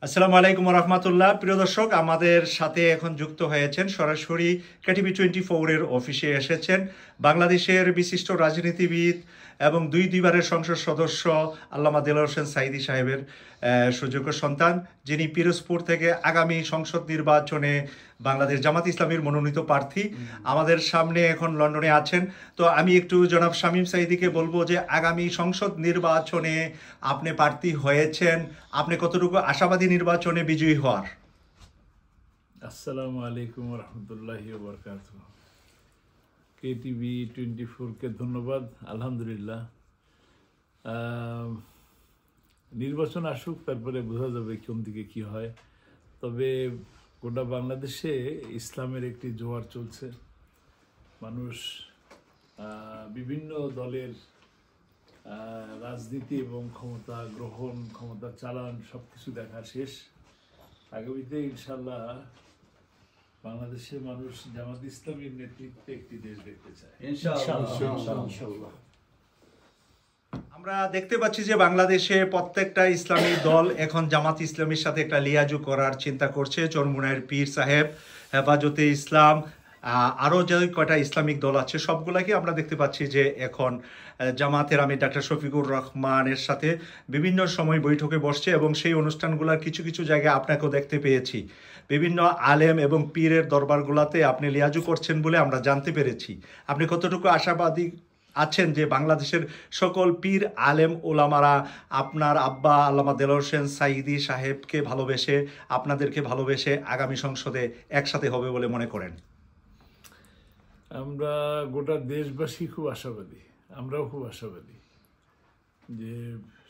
আসসালামু আলাইকুম রহমতুল্লাহ। প্রিয় দর্শক, আমাদের সাথে এখন যুক্ত হয়েছেন সরাসরি KTV24 এর অফিসে এসেছেন বাংলাদেশের বিশিষ্ট রাজনীতিবিদ এবং দুইবারের সংসদ সদস্য আল্লামা দেলোয়ার হোসেন সাঈদী সাহেবের সুযোগ্য সন্তান, যিনি পিরোজপুর থেকে আগামী সংসদ নির্বাচনে বাংলাদেশ জামাত ইসলামীর মনোনীত প্রার্থী আমাদের সামনে এখন লন্ডনে আছেন। তো আমি একটু জনাব শামীম সাঈদীকে বলবো যে আগামী সংসদ নির্বাচনে আপনি প্রার্থী হয়েছেন, আপনি কতটুকু আশাবাদী নির্বাচনে বিজয়ী হওয়ার? আসসালামু আলাইকুম রহমতুল্লাহি ওয়া বারাকাতুহু। KTV24 কে ধন্যবাদ। আলহামদুলিল্লাহ, নির্বাচন আসুক, তারপরে বোঝা যাবে কোন দিকে কি হয়। তবে গোটা বাংলাদেশে ইসলামের একটি জোয়ার চলছে। মানুষ বিভিন্ন দলের রাজনীতি এবং ক্ষমতা গ্রহণ, ক্ষমতা চালান সবকিছু দেখা শেষ। আগামীতে ইনশাল্লাহ বাংলাদেশের মানুষ জামাত ইসলামীর নেতৃত্বে একটি দেশ দেখতে চায় ইনশাআল্লাহ। আমরা দেখতে পাচ্ছি যে বাংলাদেশে প্রত্যেকটা ইসলামী দল এখন জামাত ইসলামীর সাথে একটা লিয়াজু করার চিন্তা করছে। চরমুনায়ের পীর সাহেব, হেফাজতে ইসলাম, আরও যে কয়টা ইসলামিক দল আছে সবগুলাকে আমরা দেখতে পাচ্ছি যে এখন জামাতের আমির ডাক্তার শফিকুর রহমানের সাথে বিভিন্ন সময় বৈঠকে বসছে এবং সেই অনুষ্ঠানগুলোর কিছু কিছু জায়গায় আপনাকেও দেখতে পেয়েছি। বিভিন্ন আলেম এবং পীরের দরবারগুলোতে আপনি লিয়াজু করছেন বলে আমরা জানতে পেরেছি। আপনি কতটুকু আশাবাদী আছেন যে বাংলাদেশের সকল পীর আলেম ওলামারা আপনার আব্বা আল্লামা দেলোয়ার হোসেন সাঈদী সাহেবকে ভালোবেসে, আপনাদেরকে ভালোবেসে আগামী সংসদে একসাথে হবে বলে মনে করেন? আমরা গোটা দেশবাসী খুব আশাবাদী, আমরাও খুব আশাবাদী যে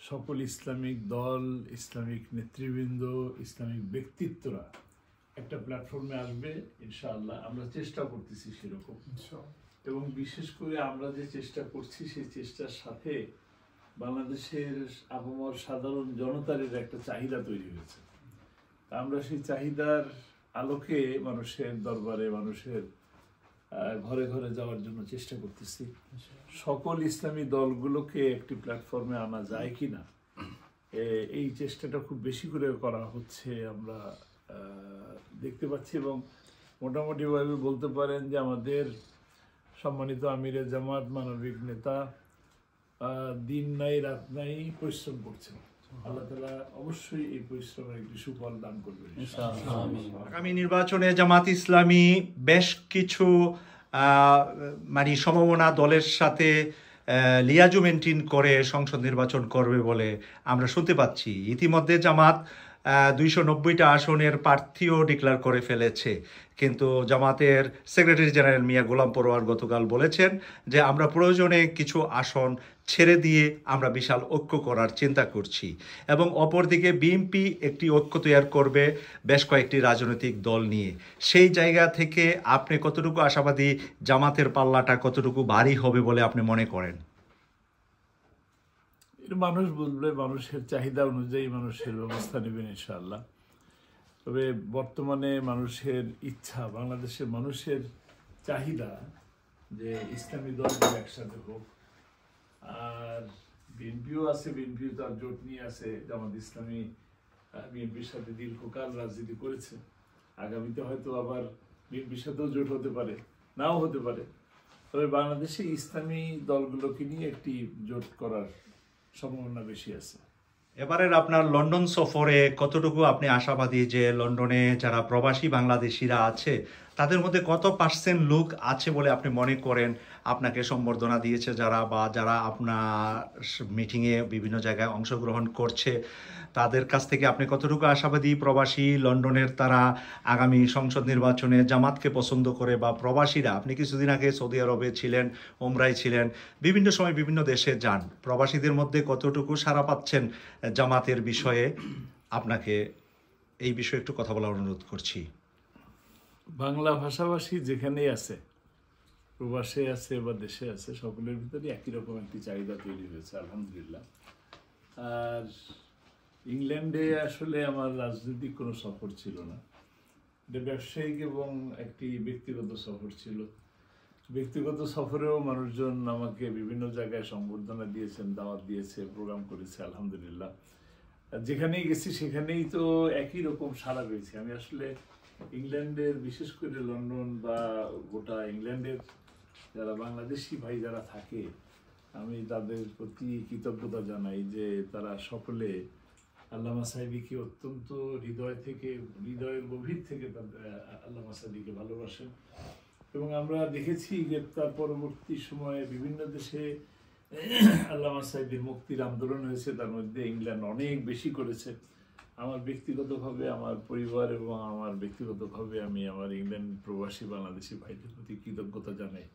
সকল ইসলামিক দল, ইসলামিক নেতৃবৃন্দ, ইসলামিক ব্যক্তিত্বরা একটা প্ল্যাটফর্মে আসবে ইনশাআল্লাহ। আমরা চেষ্টা করতেছি সেরকম, এবং বিশেষ করে আমরা যে চেষ্টা করছি সেই চেষ্টার সাথে বাংলাদেশের আপামর সাধারণ জনতার একটা চাহিদা তৈরি হয়েছে। আমরা সেই চাহিদার আলোকে মানুষের দরবারে, মানুষের ঘরে ঘরে যাওয়ার জন্য চেষ্টা করতেছি। সকল ইসলামী দলগুলোকে একটি প্ল্যাটফর্মে আনা যায় কিনা, এই চেষ্টাটা খুব বেশি করে করা হচ্ছে আমরা দেখতে পাচ্ছি। এবং মোটামুটিভাবে বলতে পারেন যে আমাদের সম্মানিত আমিরে জামাত, মানবিক নেতা দিন নাই রাত নাই পরিশ্রম করছেন। আল্লাহ তাআলা অবশ্যই এই পরিশ্রমের একটি সুফল দান করবেন। আগামী নির্বাচনে জামাত ইসলামী বেশ কিছু মানে সমমনা দলের সাথে লিয়াজু মেনটেন করে সংসদ নির্বাচন করবে বলে আমরা শুনতে পাচ্ছি। ইতিমধ্যে জামাত 290টা আসনের প্রার্থীও ডিক্লেয়ার করে ফেলেছে, কিন্তু জামাতের সেক্রেটারি জেনারেল মিয়া গোলাম পরোয়ার গতকাল বলেছেন যে আমরা প্রয়োজনে কিছু আসন ছেড়ে দিয়ে আমরা বিশাল ঐক্য করার চিন্তা করছি। এবং অপরদিকে বিএনপি একটি ঐক্য তৈরি করবে বেশ কয়েকটি রাজনৈতিক দল নিয়ে। সেই জায়গা থেকে আপনি কতটুকু আশাবাদী, জামাতের পাল্লাটা কতটুকু ভারী হবে বলে আপনি মনে করেন? মানুষ বলবে, মানুষের চাহিদা অনুযায়ী মানুষের ব্যবস্থা নেবেন ইনশাআল্লাহ। তবে বর্তমানে মানুষের ইচ্ছা, বাংলাদেশের মানুষের চাহিদা যে ইসলামী দলগুলো একসাথে হোক। আর বিএনপিও আছে, বিএনপিও তার জোট নিয়ে আছে। জামাত ইসলামী বিএনপির সাথে দীর্ঘকাল রাজনীতি করেছে। আগামীতে হয়তো আবার বিএনপির সাথেও জোট হতে পারে, নাও হতে পারে। তবে বাংলাদেশে ইসলামী দলগুলোকে নিয়ে একটি জোট করার সম্ভাবনা বেশি আছে। এবারের আপনার লন্ডন সফরে কতটুকু আপনি আশাবাদী যে লন্ডনে যারা প্রবাসী বাংলাদেশিরা আছে তাদের মধ্যে কত পার্সেন্ট লোক আছে বলে আপনি মনে করেন আপনাকে সম্বর্ধনা দিয়েছে যারা, বা যারা আপনার মিটিংয়ে বিভিন্ন জায়গায় অংশগ্রহণ করছে, তাদের কাছ থেকে আপনি কতটুকু আশাবাদী প্রবাসী লন্ডনের তারা আগামী সংসদ নির্বাচনে জামাতকে পছন্দ করে? বা প্রবাসীরা, আপনি কিছুদিন আগে সৌদি আরবে ছিলেন, ওমরায় ছিলেন, বিভিন্ন সময় বিভিন্ন দেশে যান, প্রবাসীদের মধ্যে কতটুকু সাড়া পাচ্ছেন জামাতের বিষয়ে? আপনাকে এই বিষয়ে একটু কথা বলার অনুরোধ করছি। বাংলা ভাষাভাষী যেখানেই আছে, প্রবাসে আছে বা দেশে আছে, সকলের ভিতরে একই রকম একটি চাহিদা তৈরি হয়েছে আলহামদুলিল্লাহ। আর ইংল্যান্ডে আসলে আমার রাজনৈতিক কোনো সফর ছিল না, এটা ব্যবসায়িক এবং একটি ব্যক্তিগত সফর ছিল। ব্যক্তিগত সফরেও মানুষজন আমাকে বিভিন্ন জায়গায় সংবর্ধনা দিয়েছেন, দাওয়াত দিয়েছে, প্রোগ্রাম করেছে আলহামদুলিল্লাহ। যেখানেই গেছি সেখানেই তো একই রকম সাড়া পেয়েছি। আমি আসলে ইংল্যান্ডের, বিশেষ করে লন্ডন বা গোটা ইংল্যান্ডের যারা বাংলাদেশি ভাই যারা থাকে, আমি তাদের প্রতি কৃতজ্ঞতা জানাই যে তারা সকলে আল্লামা সাঈদীকে অত্যন্ত হৃদয় থেকে, হৃদয়ের গভীর থেকে আল্লামা সাঈদীকে ভালোবাসেন। এবং আমরা দেখেছি গ্রেপ্তার পরবর্তী সময়ে বিভিন্ন দেশে আল্লামা সাঈদীর মুক্তির আন্দোলন হয়েছে, তার মধ্যে ইংল্যান্ড অনেক বেশি করেছে। আমার ব্যক্তিগতভাবে, আমার পরিবার এবং আমার ব্যক্তিগতভাবে আমি আমার ইংল্যান্ড প্রবাসী বাংলাদেশি ভাইদের প্রতি কৃতজ্ঞতা জানাই।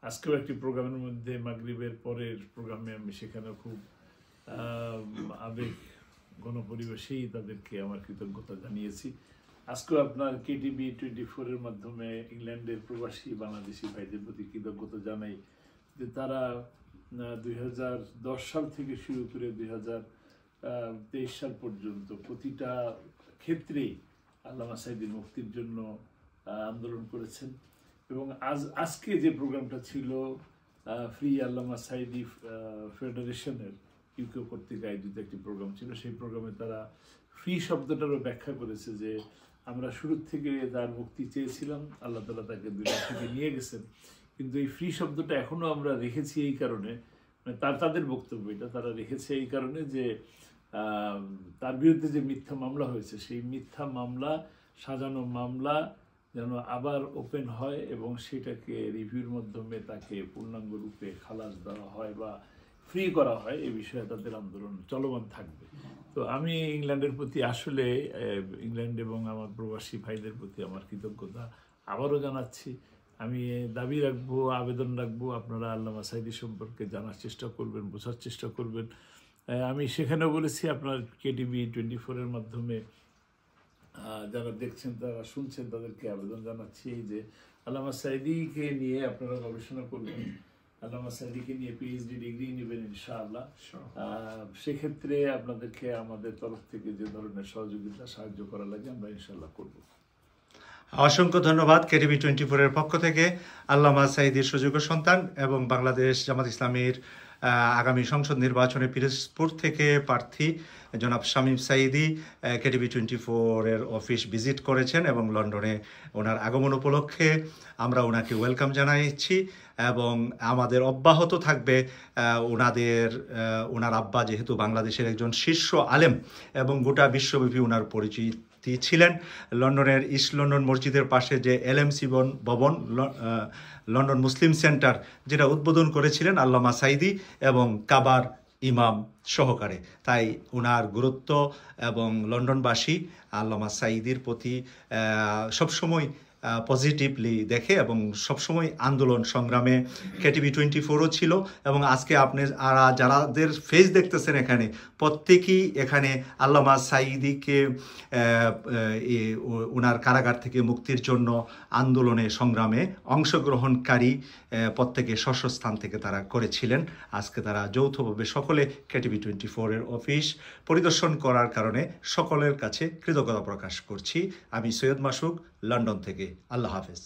আজকেও একটি প্রোগ্রামের মধ্যে, মাগরিবের পরের প্রোগ্রামে, আমি সেখানে খুব আবেগ গণপরিবেশেই তাদেরকে আমার কৃতজ্ঞতা জানিয়েছি। আজকেও আপনার KTV 24-এর মাধ্যমে ইংল্যান্ডের প্রবাসী বাংলাদেশি ভাইদের প্রতি কৃতজ্ঞতা জানাই যে তারা 2010 সাল থেকে শুরু করে 2023 সাল পর্যন্ত প্রতিটা ক্ষেত্রেই আল্লামা সাঈদীর মুক্তির জন্য আন্দোলন করেছেন। এবং আজকে যে প্রোগ্রামটা ছিল ফ্রি আল্লামা সাঈদী ফেডারেশনের ইউকে কর্তৃক আয়োজিত একটি প্রোগ্রাম ছিল, সেই প্রোগ্রামে তারা ফ্রি শব্দটারও ব্যাখ্যা করেছে যে আমরা শুরুর থেকে তার মুক্তি চেয়েছিলাম, আল্লাহ তাআলা তাকে দুনিয়া থেকে নিয়ে গেছেন, কিন্তু এই ফ্রি শব্দটা এখনো আমরা রেখেছি এই কারণে, মানে তাদের বক্তব্য এটা, তারা রেখেছে এই কারণে যে তার বিরুদ্ধে যে মিথ্যা মামলা হয়েছে, সেই মিথ্যা মামলা, সাজানো মামলা যেন আবার ওপেন হয় এবং সেটাকে রিভিউর মাধ্যমে তাকে পূর্ণাঙ্গ রূপে খালাস দেওয়া হয় বা ফ্রি করা হয়, এই বিষয়ে তাদের আন্দোলন চলমান থাকবে। তো আমি ইংল্যান্ডের প্রতি আসলে, ইংল্যান্ড এবং আমার প্রবাসী ভাইদের প্রতি আমার কৃতজ্ঞতা আবারও জানাচ্ছি। আমি দাবি রাখবো, আবেদন রাখবো, আপনারা আল্লামা সাঈদী সম্পর্কে জানার চেষ্টা করবেন, বোঝার চেষ্টা করবেন। আমি সেখানেও বলেছি, আপনার KTV 24-এর মাধ্যমে যারা দেখছেন, তারা শুনছেন, তাদেরকে আবেদন জানাচ্ছি যে আল্লামা সাঈদীকে নিয়ে আপনারা গবেষণা করবেন, আল্লামা সাঈদীকে নিয়ে PhD ডিগ্রি নেবেন ইনশাআল্লাহ। সেক্ষেত্রে আপনাদেরকে আমাদের তরফ থেকে যে ধরনের সহযোগিতা, সাহায্য করা লাগে আমরা ইনশাআল্লাহ করব। অসংখ্য ধন্যবাদ। KTV 24-এর পক্ষ থেকে আল্লামা সাঈদীর সুযোগ্য সন্তান এবং বাংলাদেশ জামাত ইসলামীর আগামী সংসদ নির্বাচনে পিরোজপুর থেকে প্রার্থী জনাব শামীম সাঈদী KTV 24-এর অফিস ভিজিট করেছেন এবং লন্ডনে ওনার আগমন উপলক্ষে আমরা ওনাকে ওয়েলকাম জানাইছি এবং আমাদের অব্যাহত থাকবে ওনার আব্বা যেহেতু বাংলাদেশের একজন শীর্ষ আলেম এবং গোটা বিশ্বব্যাপী ওনার পরিচিতি ছিলেন। লন্ডনের ইস্ট লন্ডন মসজিদের পাশে যে LMC ভবন, লন্ডন মুসলিম সেন্টার, যেটা উদ্বোধন করেছিলেন আল্লামা সাঈদী এবং কাবার ইমাম সহকারে, তাই ওনার গুরুত্ব এবং লন্ডনবাসী আল্লামা সাঈদীর প্রতি সবসময় পজিটিভলি দেখে এবং সবসময় আন্দোলন সংগ্রামে KTV 24-ও ছিল। এবং আজকে আপনি যারাদের ফেস দেখতেছেন এখানে, প্রত্যেকেই এখানে আল্লামা সাঈদীকে ওনার কারাগার থেকে মুক্তির জন্য আন্দোলনে সংগ্রামে অংশগ্রহণকারী প্রত্যেকে স্থান থেকে তারা করেছিলেন। আজকে তারা যৌথভাবে সকলে KTV 24-এর অফিস পরিদর্শন করার কারণে সকলের কাছে কৃতজ্ঞতা প্রকাশ করছি। আমি সৈয়দ মাসুক, লন্ডন থেকে। আল্লাহ হাফেজ।